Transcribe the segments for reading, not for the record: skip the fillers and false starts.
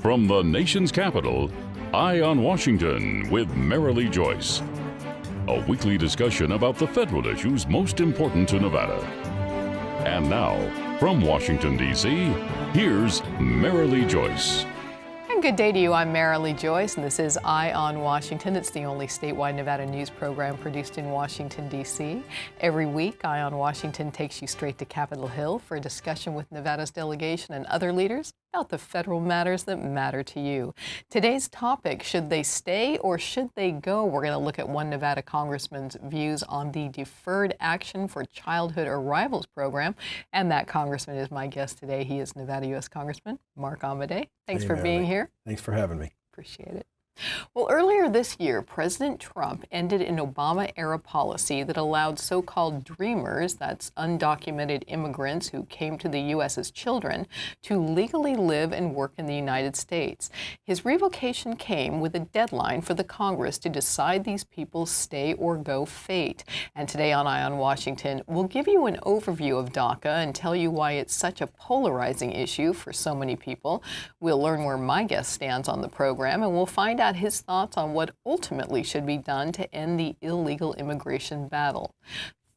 From the nation's capital, Eye on Washington with Marilee Joyce. A weekly discussion about the federal issues most important to Nevada. And now, from Washington, D.C., here's Marilee Joyce. And good day to you. I'm Marilee Joyce, and this is Eye on Washington. It's the only statewide Nevada news program produced in Washington, D.C. Every week, Eye on Washington takes you straight to Capitol Hill for a discussion with Nevada's delegation and other leaders about the federal matters that matter to you. Today's topic, should they stay or should they go? We're going to look at one Nevada congressman's views on the Deferred Action for Childhood Arrivals program. And that congressman is my guest today. He is Nevada U.S. Congressman Mark Amodei. Thanks for being here. Thanks for having me. Appreciate it. Well, earlier this year, President Trump ended an Obama-era policy that allowed so-called dreamers, that's undocumented immigrants who came to the U.S. as children, to legally live and work in the United States. His revocation came with a deadline for the Congress to decide these people's stay or go fate. And today on Eye on Washington, we'll give you an overview of DACA and tell you why it's such a polarizing issue for so many people. We'll learn where my guest stands on the program, and we'll find out his thoughts on what ultimately should be done to end the illegal immigration battle.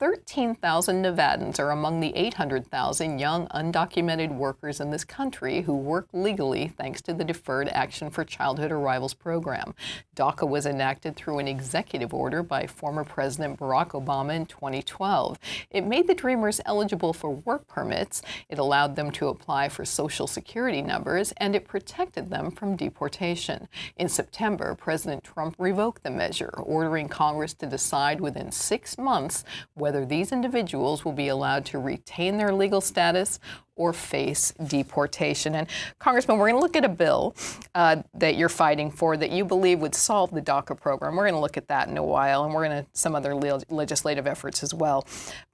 13,000 Nevadans are among the 800,000 young undocumented workers in this country who work legally thanks to the Deferred Action for Childhood Arrivals program. DACA was enacted through an executive order by former President Barack Obama in 2012. It made the dreamers eligible for work permits, it allowed them to apply for Social Security numbers, and it protected them from deportation. In September, President Trump revoked the measure, ordering Congress to decide within 6 months whether these individuals will be allowed to retain their legal status or face deportation. And Congressman, we're going to look at a bill that you're fighting for that you believe would solve the DACA program. We're going to look at that in a while, and we're going to some other legislative efforts as well.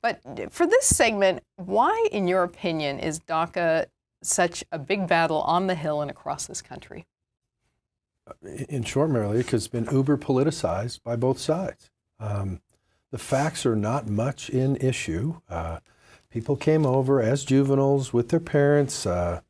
But for this segment, why, in your opinion, is DACA such a big battle on the Hill and across this country? In short, Marilee, because it's been uber politicized by both sides. The facts are not much in issue. People came over as juveniles with their parents. There's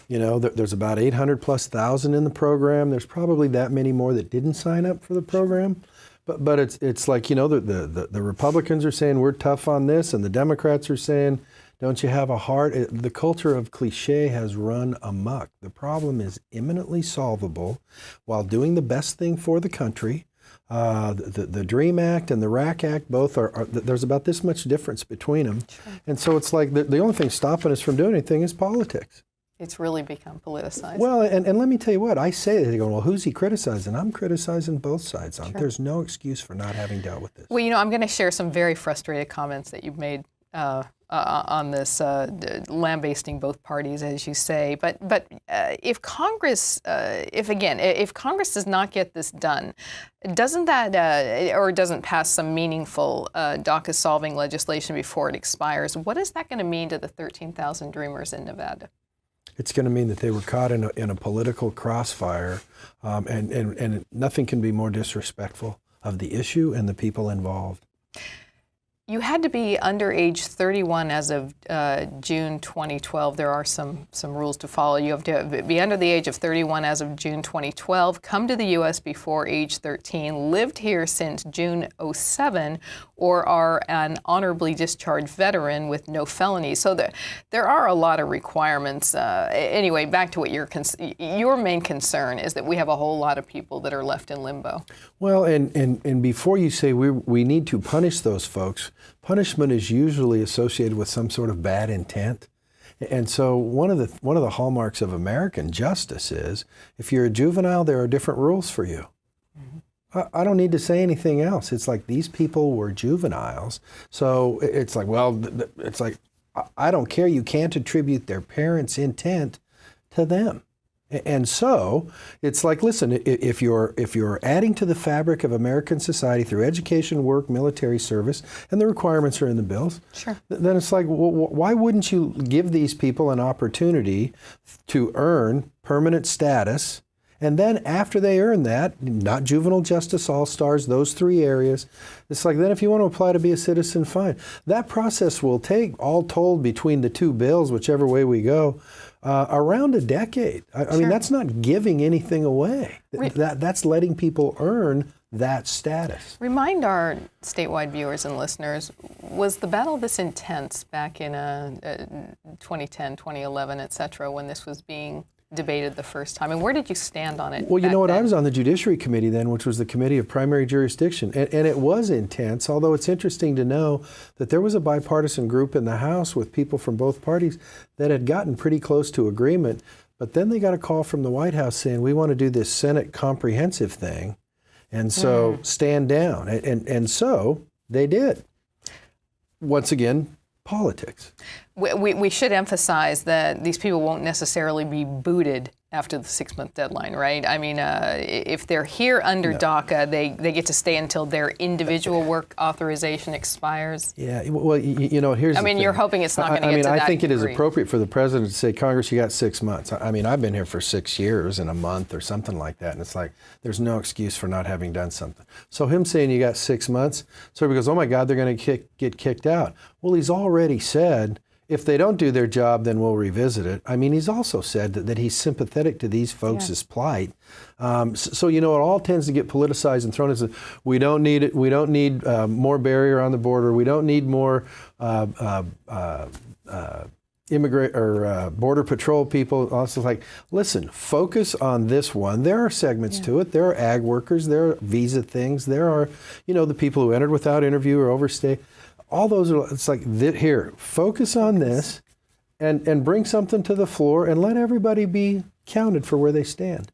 about 800,000+ in the program. There's probably that many more that didn't sign up for the program. But it's like, the Republicans are saying we're tough on this, and the Democrats are saying, don't you have a heart? The culture of cliche has run amok. The problem is imminently solvable while doing the best thing for the country. The DREAM Act and the RAC Act, both are there's about this much difference between them. Sure. And so it's like the only thing stopping us from doing anything is politics. It's really become politicized. Well, and let me tell you what, I say, they go, well, who's he criticizing? I'm criticizing both sides. Sure. There's no excuse for not having dealt with this. Well, I'm going to share some very frustrated comments that you've made on this, lambasting both parties, as you say. But if Congress, if Congress does not get this done, doesn't that, or doesn't pass some meaningful DACA solving legislation before it expires, what is that going to mean to the 13,000 dreamers in Nevada? It's going to mean that they were caught in a political crossfire, and nothing can be more disrespectful of the issue and the people involved. You had to be under age 31 as of June 2012. There are some rules to follow. You have to be under the age of 31 as of June 2012, come to the U.S. before age 13, lived here since June 2007, or are an honorably discharged veteran with no felonies. So there are a lot of requirements. Anyway, back to what your main concern is that we have a whole lot of people that are left in limbo. Well, and before you say we need to punish those folks, punishment is usually associated with some sort of bad intent. And so one of the hallmarks of American justice is if you're a juvenile, there are different rules for you. Mm-hmm. I don't need to say anything else. It's like these people were juveniles. So it's like, well, it's like, I don't care. You can't attribute their parents' intent to them. And so it's like, listen, if you're adding to the fabric of American society through education, work, military service, and the requirements are in the bills, sure, then it's like, well, why wouldn't you give these people an opportunity to earn permanent status? And then after they earn that, not juvenile justice all-stars, those three areas, it's like, then if you want to apply to be a citizen, fine. That process will take, all told between the two bills, whichever way we go, around a decade. I mean, that's not giving anything away. That's letting people earn that status. Remind our statewide viewers and listeners, was the battle this intense back in 2010, 2011, et cetera, when this was being debated the first time? And where did you stand on it? Well, you know what? Then? I was on the Judiciary Committee then, which was the Committee of Primary Jurisdiction, and it was intense, although it's interesting to know that there was a bipartisan group in the House with people from both parties that had gotten pretty close to agreement, but then they got a call from the White House saying, we want to do this Senate comprehensive thing, and so stand down. And so they did. Once again, politics. We should emphasize that these people won't necessarily be booted after the 6-month deadline, right? I mean, if they're here under DACA, they get to stay until their individual work authorization expires. Yeah, well, you know, here's the thing. You're hoping it's not going to get to that I think it is degree. appropriate for the president to say, Congress, you got 6 months. I mean, I've been here for 6 years and a month or something like that, and it's like, there's no excuse for not having done something. So him saying you got 6 months, so everybody goes, oh my God, they're going to get kicked out. Well, he's already said, if they don't do their job, then we'll revisit it. I mean, he's also said that he's sympathetic to these folks' plight. So, you know, it all tends to get politicized and thrown as we don't need it. We don't need more barrier on the border. We don't need more immigrant or border patrol people. Also, like, listen, focus on this one. There are segments to it. There are ag workers. There are visa things. There are, you know, the people who entered without interview or overstay. All those are, it's like, here, focus on this and bring something to the floor and let everybody be counted for where they stand.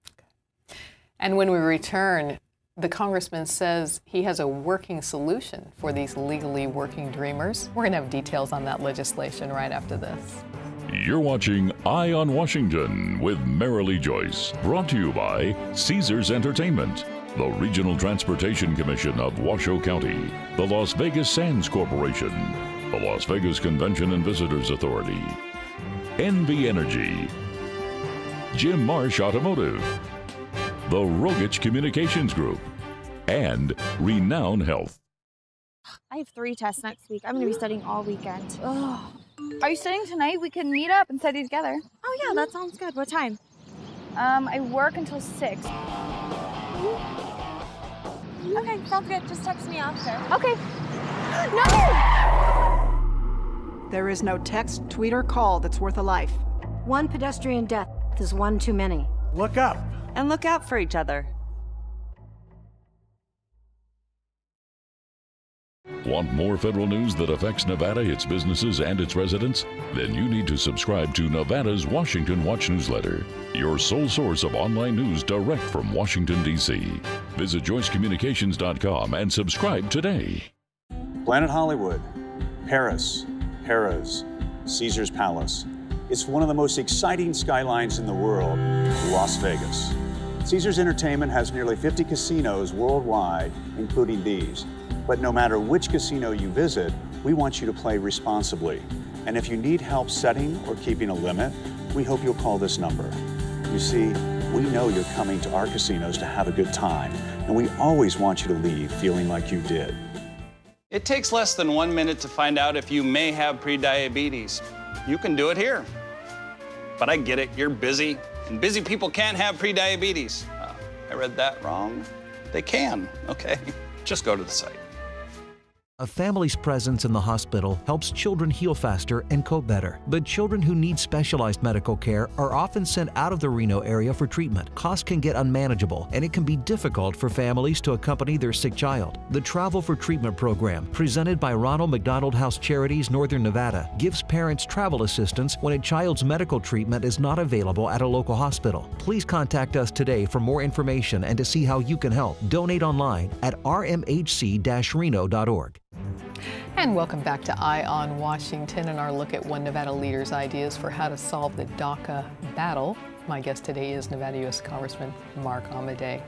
And when we return, the congressman says he has a working solution for these legally working dreamers. We're going to have details on that legislation right after this. You're watching Eye on Washington with Marilee Joyce, brought to you by Caesars Entertainment, the Regional Transportation Commission of Washoe County, the Las Vegas Sands Corporation, the Las Vegas Convention and Visitors Authority, NV Energy, Jim Marsh Automotive, the Rogich Communications Group, and Renown Health. I have 3 tests next week. I'm going to be studying all weekend. Ugh. Are you studying tonight? We can meet up and study together. Oh, yeah, that sounds good. What time? I work until 6. Okay, sounds good. Just text me after. Okay. No! There is no text, tweet, or call that's worth a life. One pedestrian death is one too many. Look up. And look out for each other. Want more federal news that affects Nevada, its businesses, and its residents? Then you need to subscribe to Nevada's Washington Watch newsletter, your sole source of online news direct from Washington, D.C. Visit joycecommunications.com and subscribe today. Planet Hollywood, Paris, Harrah's, Caesar's Palace. It's one of the most exciting skylines in the world, Las Vegas. Caesars Entertainment has nearly 50 casinos worldwide, including these. But no matter which casino you visit, we want you to play responsibly. And if you need help setting or keeping a limit, we hope you'll call this number. You see, we know you're coming to our casinos to have a good time, and we always want you to leave feeling like you did. It takes less than 1 minute to find out if you may have prediabetes. You can do it here. But I get it, you're busy, and busy people can't have prediabetes. I read that wrong. They can, okay. Just go to the site. A family's presence in the hospital helps children heal faster and cope better. But children who need specialized medical care are often sent out of the Reno area for treatment. Costs can get unmanageable, and it can be difficult for families to accompany their sick child. The Travel for Treatment program, presented by Ronald McDonald House Charities Northern Nevada, gives parents travel assistance when a child's medical treatment is not available at a local hospital. Please contact us today for more information and to see how you can help. Donate online at rmhc-reno.org. And welcome back to Eye on Washington and our look at one Nevada leader's ideas for how to solve the DACA battle. My guest today is Nevada U.S. Congressman Mark Amodei.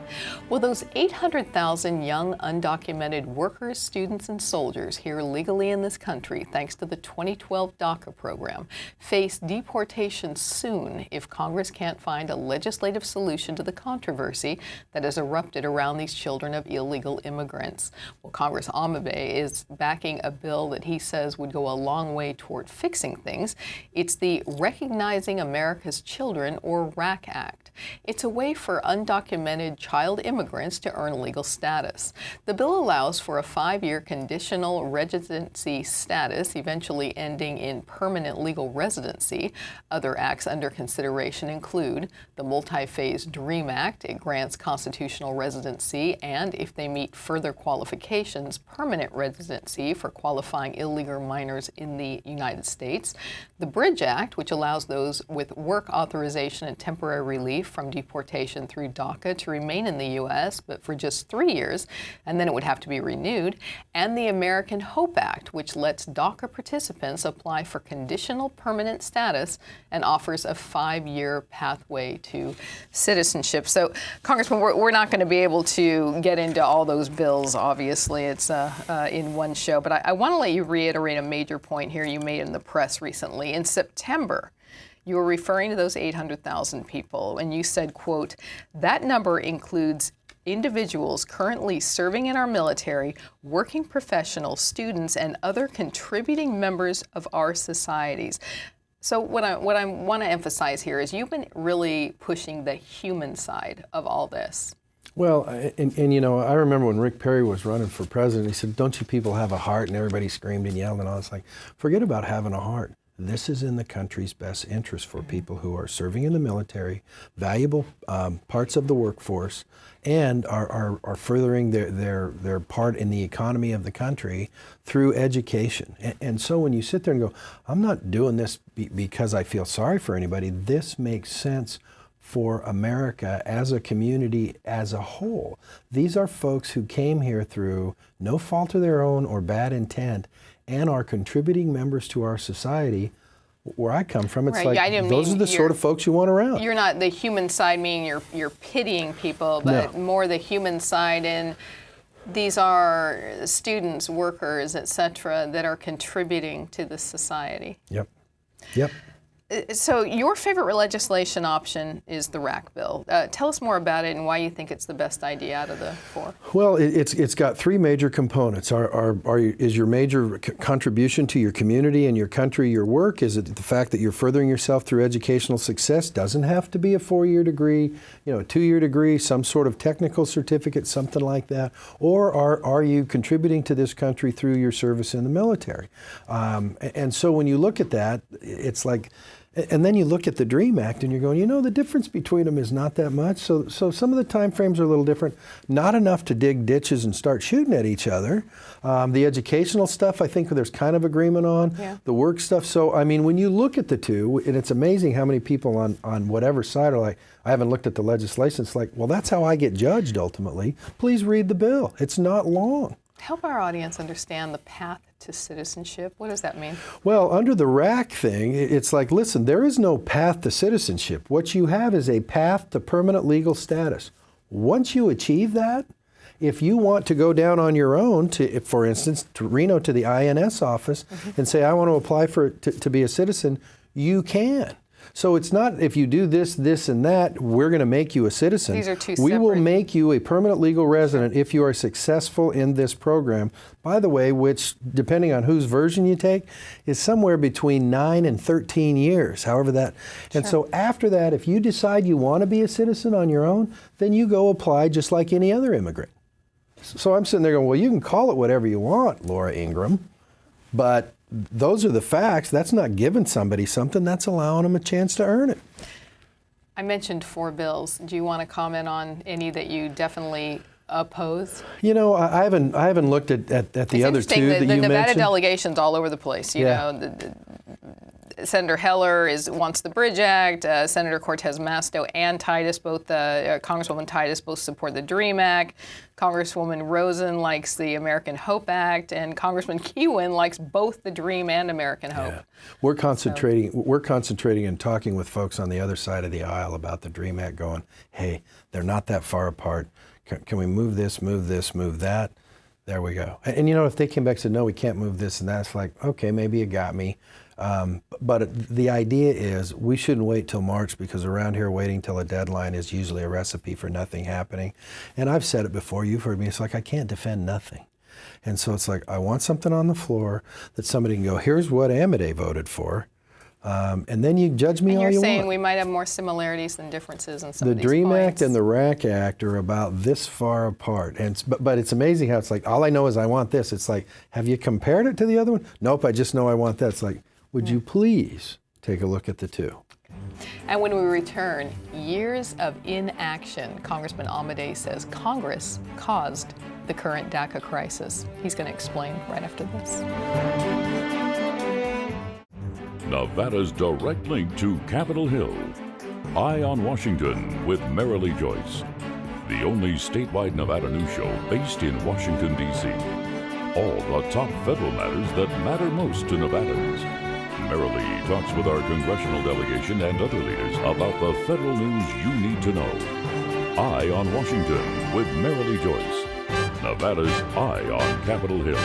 Well, those 800,000 young undocumented workers, students, and soldiers here legally in this country, thanks to the 2012 DACA program, face deportation soon if Congress can't find a legislative solution to the controversy that has erupted around these children of illegal immigrants. Well, Congressman Amodei is backing a bill that he says would go a long way toward fixing things. It's the Recognizing America's Children, or RAC Act. It's a way for undocumented child immigrants to earn legal status. The bill allows for a 5-year conditional residency status, eventually ending in permanent legal residency. Other acts under consideration include the multi-phase DREAM Act. It grants constitutional residency and, if they meet further qualifications, permanent residency for qualifying illegal minors in the United States. The BRIDGE Act, which allows those with work authorization and temporary relief from deportation through DACA to remain in the U.S., but for just 3 years, and then it would have to be renewed. And the American Hope Act, which lets DACA participants apply for conditional permanent status and offers a 5-year pathway to citizenship. So, Congressman, we're not going to be able to get into all those bills, obviously. It's in one show. But I want to let you reiterate a major point here you made in the press recently. In September, you were referring to those 800,000 people, and you said, quote, that number includes individuals currently serving in our military, working professionals, students, and other contributing members of our societies. So what I want to emphasize here is you've been really pushing the human side of all this. Well, and you know, I remember when Rick Perry was running for president, he said, don't you people have a heart? And everybody screamed and yelled and all. It's like, forget about having a heart. This is in the country's best interest for people who are serving in the military, valuable parts of the workforce, and are furthering their part in the economy of the country through education. And so when you sit there and go, I'm not doing this because I feel sorry for anybody, this makes sense for America as a community as a whole. These are folks who came here through no fault of their own or bad intent, and are contributing members to our society. Where I come from, it's like those are the sort of folks you want around. You're not the human side, meaning you're pitying people, but more the human side in these are students, workers, et cetera, that are contributing to the society. Yep. So your favorite legislation option is the RAC bill. Tell us more about it and why you think it's the best idea out of the four. Well, it's got 3 major components. Is your major contribution to your community and your country your work? Is it the fact that you're furthering yourself through educational success? Doesn't have to be a 4-year degree, a 2-year degree, some sort of technical certificate, something like that. Or are you contributing to this country through your service in the military? And so when you look at that, it's like, and then you look at the DREAM Act and you're going, the difference between them is not that much. So some of the time frames are a little different. Not enough to dig ditches and start shooting at each other. The educational stuff, I think there's kind of agreement on. Yeah. The work stuff. So, I mean, when you look at the two, and it's amazing how many people on whatever side are like, I haven't looked at the legislation. It's like, well, that's how I get judged ultimately. Please read the bill. It's not long. Help our audience understand the path to citizenship. What does that mean? Well, under the RAC thing, it's like, listen, there is no path to citizenship. What you have is a path to permanent legal status. Once you achieve that, if you want to go down on your own, for instance, to Reno to the INS office and say, I want to apply to be a citizen, you can. So it's not if you do this, this, and that, we're going to make you a citizen. These are two We will separate. make you a permanent legal resident if you are successful in this program, by the way, which, depending on whose version you take, is somewhere between 9 and 13 years, however that. And so after that, if you decide you want to be a citizen on your own, then you go apply just like any other immigrant. So I'm sitting there going, well, you can call it whatever you want, Laura Ingram, but those are the facts. That's not giving somebody something. That's allowing them a chance to earn it. I mentioned 4 bills. Do you want to comment on any that you definitely oppose? I haven't looked at the other 2 that you mentioned. The Nevada delegation's all over the place. You know, Senator Heller wants the Bridge Act. Senator Cortez Masto and Titus, Congresswoman Titus, both support the DREAM Act. Congresswoman Rosen likes the American Hope Act, and Congressman Kewin likes both the DREAM and American Hope. Yeah. We're concentrating and talking with folks on the other side of the aisle about the DREAM Act, going, hey, they're not that far apart. Can we move this, move that? There we go. And if they came back and said, no, we can't move this and that, it's like, okay, maybe you got me. But the idea is we shouldn't wait till March, because around here waiting till a deadline is usually a recipe for nothing happening. And I've said it before, you've heard me, it's like I can't defend nothing. And so it's like I want something on the floor that somebody can go, here's what Amodei voted for. And then you judge me all you want. You're saying we might have more similarities than differences in some of these The DREAM points. Act and the RAC Act are about this far apart. But it's amazing how it's like, all I know is I want this. It's like, have you compared it to the other one? Nope, I just know I want that. It's like, would you please take a look at the two? And when we return, years of inaction. Congressman Amodei says Congress caused the current DACA crisis. He's going to explain right after this. Nevada's direct link to Capitol Hill. Eye on Washington with Marilee Joyce. The only statewide Nevada news show based in Washington, D.C. All the top federal matters that matter most to Nevadans. Marilee talks with our congressional delegation and other leaders about the federal news you need to know. Eye on Washington with Marilee Joyce. Nevada's Eye on Capitol Hill.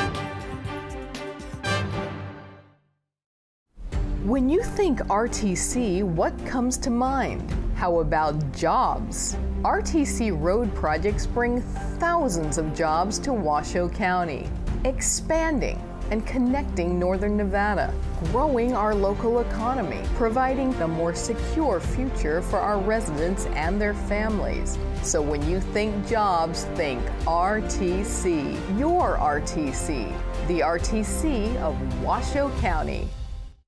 When you think RTC, what comes to mind? How about jobs? RTC road projects bring thousands of jobs to Washoe County, expanding and connecting northern Nevada, growing our local economy, providing a more secure future for our residents and their families. So when you think jobs, think RTC. Your RTC, the RTC of Washoe County.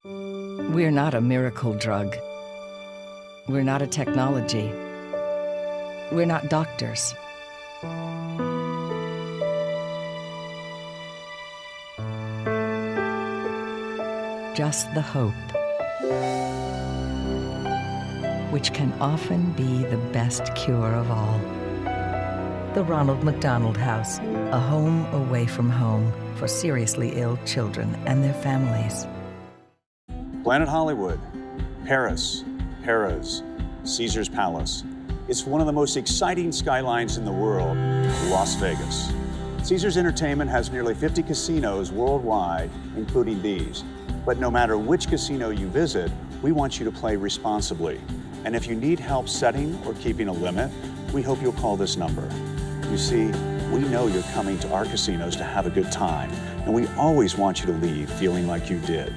We're not a miracle drug. We're not a technology. We're not doctors. Just the hope, which can often be the best cure of all. The Ronald McDonald House, a home away from home for seriously ill children and their families. Planet Hollywood, Paris, Harrah's, Caesar's Palace. It's one of the most exciting skylines in the world, Las Vegas. Caesars Entertainment has nearly 50 casinos worldwide, including these. But no matter which casino you visit, we want you to play responsibly. And if you need help setting or keeping a limit, we hope you'll call this number. You see, we know you're coming to our casinos to have a good time, and we always want you to leave feeling like you did.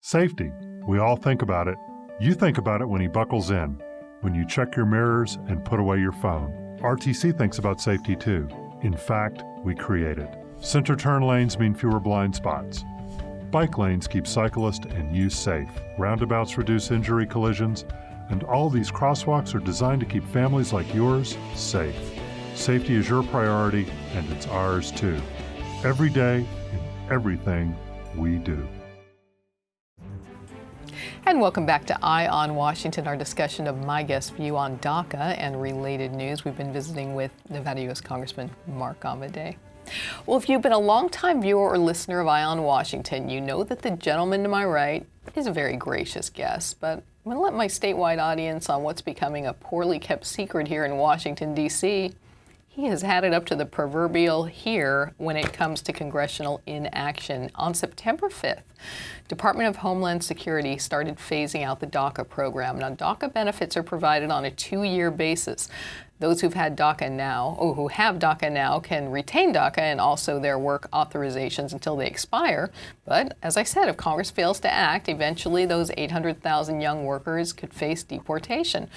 Safety. We all think about it. You think about it when he buckles in, when you check your mirrors and put away your phone. RTC thinks about safety too. In fact, we create it. Center turn lanes mean fewer blind spots. Bike lanes keep cyclists and you safe. Roundabouts reduce injury collisions, and all these crosswalks are designed to keep families like yours safe. Safety is your priority, and it's ours too. Every day, in everything we do. And welcome back to Eye on Washington, our discussion of my guest view on DACA and related news. We've been visiting with Nevada U.S. Congressman Mark Amodei. Well, if you've been a longtime viewer or listener of Eye on Washington, you know that the gentleman to my right is a very gracious guest, but I'm going to let my statewide audience on what's becoming a poorly kept secret here in Washington, D.C. He has had it up to the proverbial here when it comes to congressional inaction. On September 5th, Department of Homeland Security started phasing out the DACA program. Now, DACA benefits are provided on a 2-year basis. Those who have DACA now can retain DACA and also their work authorizations until they expire. But as I said, if Congress fails to act, eventually those 800,000 young workers could face deportation.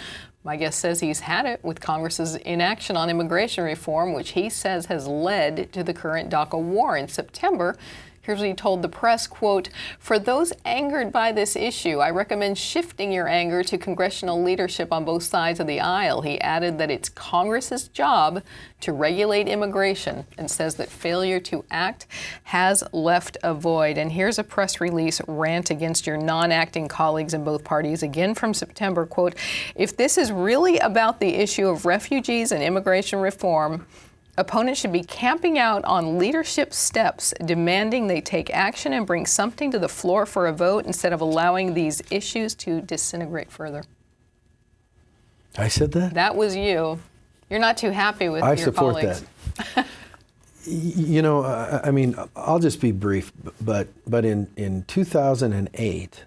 My guest says he's had it with Congress's inaction on immigration reform, which he says has led to the current DACA war. In September, Here's what he told the press, quote, "For those angered by this issue, I recommend shifting your anger to congressional leadership on both sides of the aisle." He added that it's Congress's job to regulate immigration and says that failure to act has left a void. And here's a press release rant against your non-acting colleagues in both parties, again from September, quote, "If this is really about the issue of refugees and immigration reform, opponents should be camping out on leadership steps, demanding they take action and bring something to the floor for a vote instead of allowing these issues to disintegrate further." I said that? That was you. You're not too happy with your colleagues. I support that. You know, I mean, I'll just be brief, but in 2008,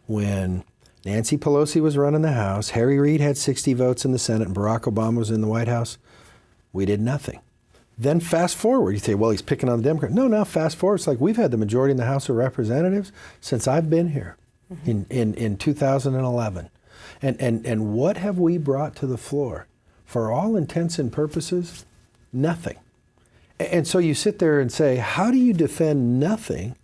when Nancy Pelosi was running the House, Harry Reid had 60 votes in the Senate, and Barack Obama was in the White House, we did nothing. Then fast forward, you say, well, he's picking on the Democrats. No, now fast forward, it's like we've had the majority in the House of Representatives since I've been here in 2011. And what have we brought to the floor? For all intents and purposes, nothing. And so you sit there and say, how do you defend nothing?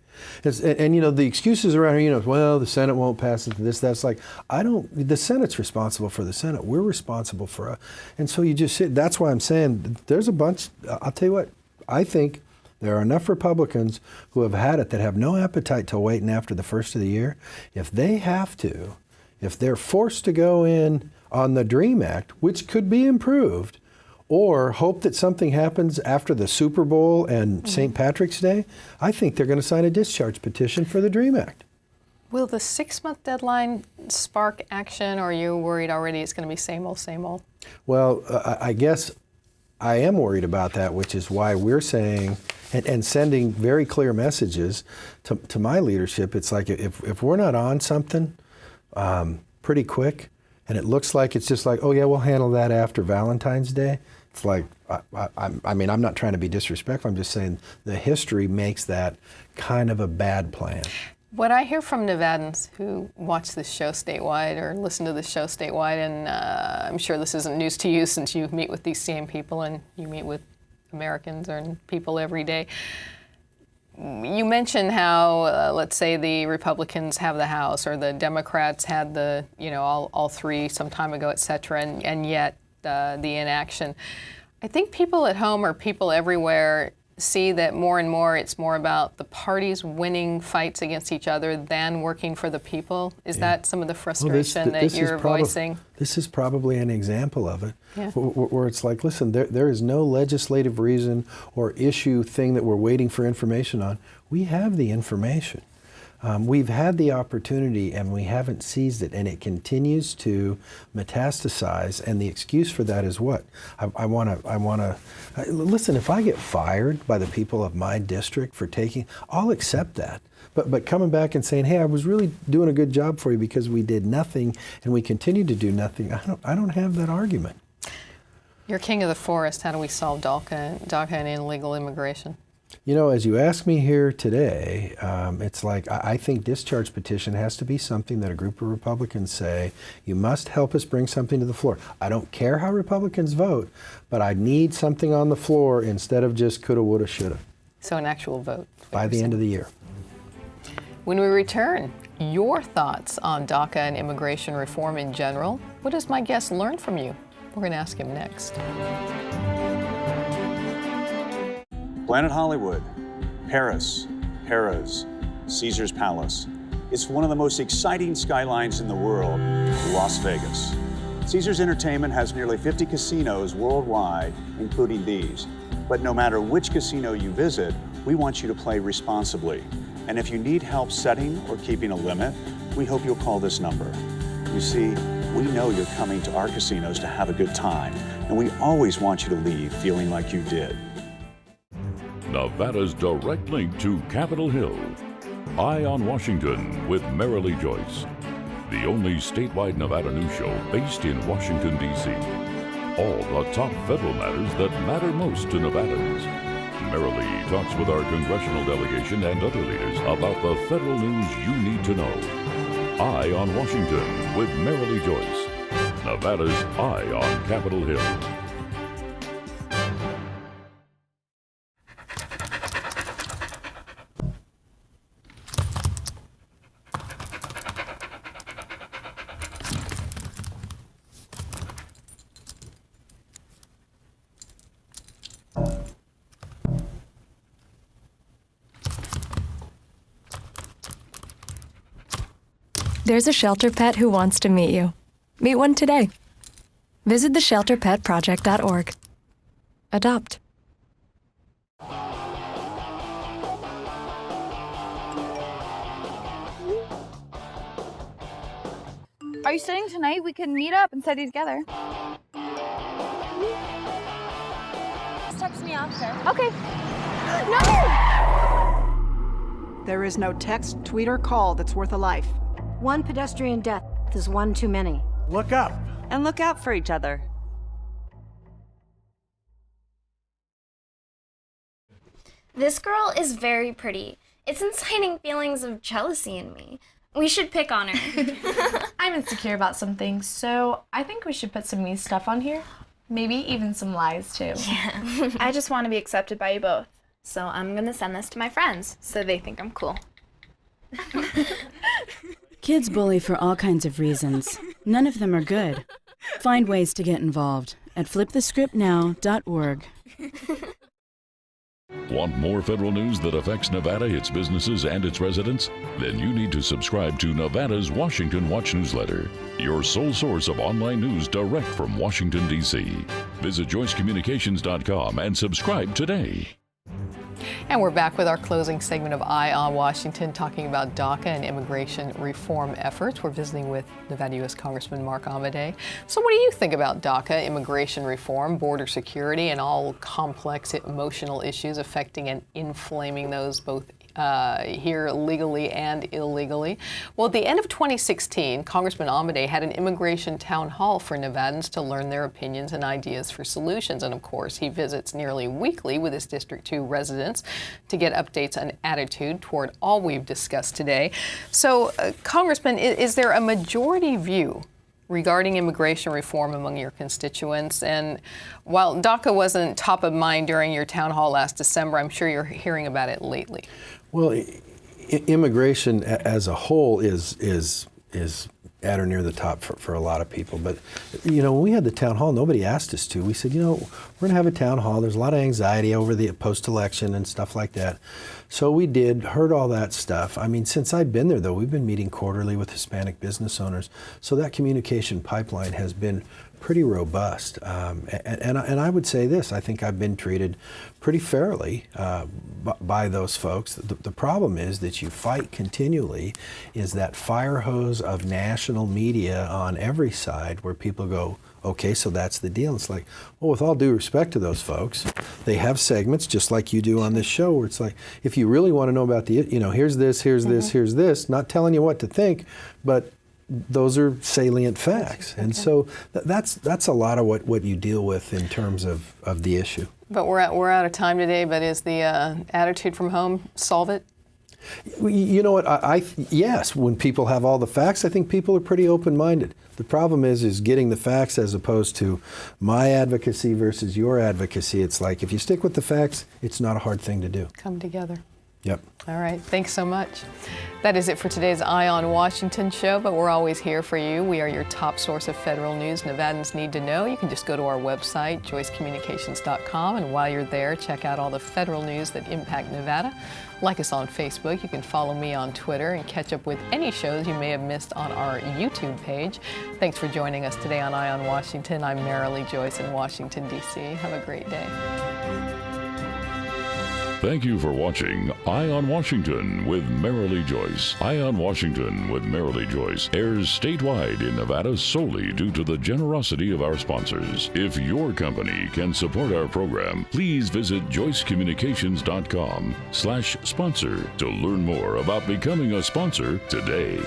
And you know, the excuses around here, you know, well, the Senate won't pass it, this, that's like, the Senate's responsible for the Senate. We're responsible for us. And so you just sit, that's why I'm saying there's a bunch, I'll tell you what, I think there are enough Republicans who have had it that have no appetite till waiting after the first of the year. If they have to, if they're forced to go in on the DREAM Act, which could be improved, or hope that something happens after the Super Bowl and St. Patrick's Day, I think they're going to sign a discharge petition for the DREAM Act. Will the 6-month deadline spark action, or are you worried already it's going to be same old, same old? Well, I guess I am worried about that, which is why we're saying and sending very clear messages to my leadership. It's like if we're not on something pretty quick, and it looks like it's just like, oh yeah, we'll handle that after Valentine's Day. It's like, I mean, I'm not trying to be disrespectful. I'm just saying the history makes that kind of a bad plan. What I hear from Nevadans who watch this show statewide or listen to this show statewide, and I'm sure this isn't news to you since you meet with these same people and you meet with Americans and people every day. You mentioned how, let's say, the Republicans have the House or the Democrats had the, you know, all three some time ago, et cetera, and yet the inaction. I think people at home or people everywhere see that more and more it's more about the parties winning fights against each other than working for the people. Is that some of the frustration that you're voicing? This is probably an example of it, where it's like, listen, there is no legislative reason or issue thing that we're waiting for information on. We have the information. We've had the opportunity and we haven't seized it, and it continues to metastasize. And the excuse for that is what? I want to listen. If I get fired by the people of my district for taking, I'll accept that. But coming back and saying, hey, I was really doing a good job for you because we did nothing and we continue to do nothing, I don't have that argument. You're king of the forest. How do we solve DACA and illegal immigration? You know, as you ask me here today, it's like I think discharge petition has to be something that a group of Republicans say, you must help us bring something to the floor. I don't care how Republicans vote, but I need something on the floor instead of just coulda, woulda, shoulda. So an actual vote. By the end of the year. When we return, your thoughts on DACA and immigration reform in general. What does my guest learn from you? We're going to ask him next. Planet Hollywood, Paris, Harrah's, Caesar's Palace. It's one of the most exciting skylines in the world, Las Vegas. Caesars Entertainment has nearly 50 casinos worldwide, including these. But no matter which casino you visit, we want you to play responsibly. And if you need help setting or keeping a limit, we hope you'll call this number. You see, we know you're coming to our casinos to have a good time, and we always want you to leave feeling like you did. Nevada's direct link to Capitol Hill. Eye on Washington with Marilee Joyce. The only statewide Nevada news show based in Washington, D.C. All the top federal matters that matter most to Nevadans. Marilee talks with our congressional delegation and other leaders about the federal news you need to know. Eye on Washington with Marilee Joyce. Nevada's Eye on Capitol Hill. There's a shelter pet who wants to meet you. Meet one today. Visit theshelterpetproject.org. Adopt. Are you studying tonight? We can meet up and study together. Just text me after. Okay. No! There is no text, tweet, or call that's worth a life. One pedestrian death is one too many. Look up. And look out for each other. This girl is very pretty. It's inciting feelings of jealousy in me. We should pick on her. I'm insecure about some things, so I think we should put some me stuff on here. Maybe even some lies, too. Yeah. I just want to be accepted by you both. So I'm going to send this to my friends so they think I'm cool. Kids bully for all kinds of reasons. None of them are good. Find ways to get involved at flipthescriptnow.org. Want more federal news that affects Nevada, its businesses, and its residents? Then you need to subscribe to Nevada's Washington Watch newsletter, your sole source of online news direct from Washington, D.C. Visit joycecommunications.com and subscribe today. And we're back with our closing segment of Eye on Washington, talking about DACA and immigration reform efforts. We're visiting with Nevada U.S. Congressman Mark Amodei. So what do you think about DACA, immigration reform, border security, and all complex emotional issues affecting and inflaming those both here legally and illegally? Well, at the end of 2016, Congressman Amodei had an immigration town hall for Nevadans to learn their opinions and ideas for solutions. And of course, he visits nearly weekly with his District 2 residents to get updates on attitude toward all we've discussed today. So, Congressman, is there a majority view regarding immigration reform among your constituents? And while DACA wasn't top of mind during your town hall last December, I'm sure you're hearing about it lately. Well, immigration as a whole is at or near the top for a lot of people. But, you know, when we had the town hall, nobody asked us to. We said, you know, we're going to have a town hall. There's a lot of anxiety over the post-election and stuff like that. So we did, heard all that stuff. I mean, since I've been there, though, we've been meeting quarterly with Hispanic business owners. So that communication pipeline has been pretty robust. And I would say this, I think I've been treated pretty fairly by those folks. The problem is that you fight continually is that fire hose of national media on every side where people go, okay, so that's the deal. It's like, well, with all due respect to those folks, they have segments just like you do on this show where it's like, if you really want to know about the, you know, here's this, here's this, here's this, not telling you what to think, but those are salient facts. Okay. And so that's a lot of what you deal with in terms of the issue. But we're out of time today, but is the attitude from home solve it? You know what, yes, when people have all the facts, I think people are pretty open-minded. The problem is getting the facts as opposed to my advocacy versus your advocacy. It's like, if you stick with the facts, it's not a hard thing to do. Come together. Yep. All right. Thanks so much. That is it for today's Eye on Washington show, but we're always here for you. We are your top source of federal news Nevadans need to know. You can just go to our website, joycecommunications.com, and while you're there, check out all the federal news that impact Nevada. Like us on Facebook. You can follow me on Twitter and catch up with any shows you may have missed on our YouTube page. Thanks for joining us today on Eye on Washington. I'm Marilee Joyce in Washington, D.C. Have a great day. Thank you for watching Eye on Washington with Marilee Joyce. Eye on Washington with Marilee Joyce airs statewide in Nevada solely due to the generosity of our sponsors. If your company can support our program, please visit joycecommunications.com/sponsor to learn more about becoming a sponsor today.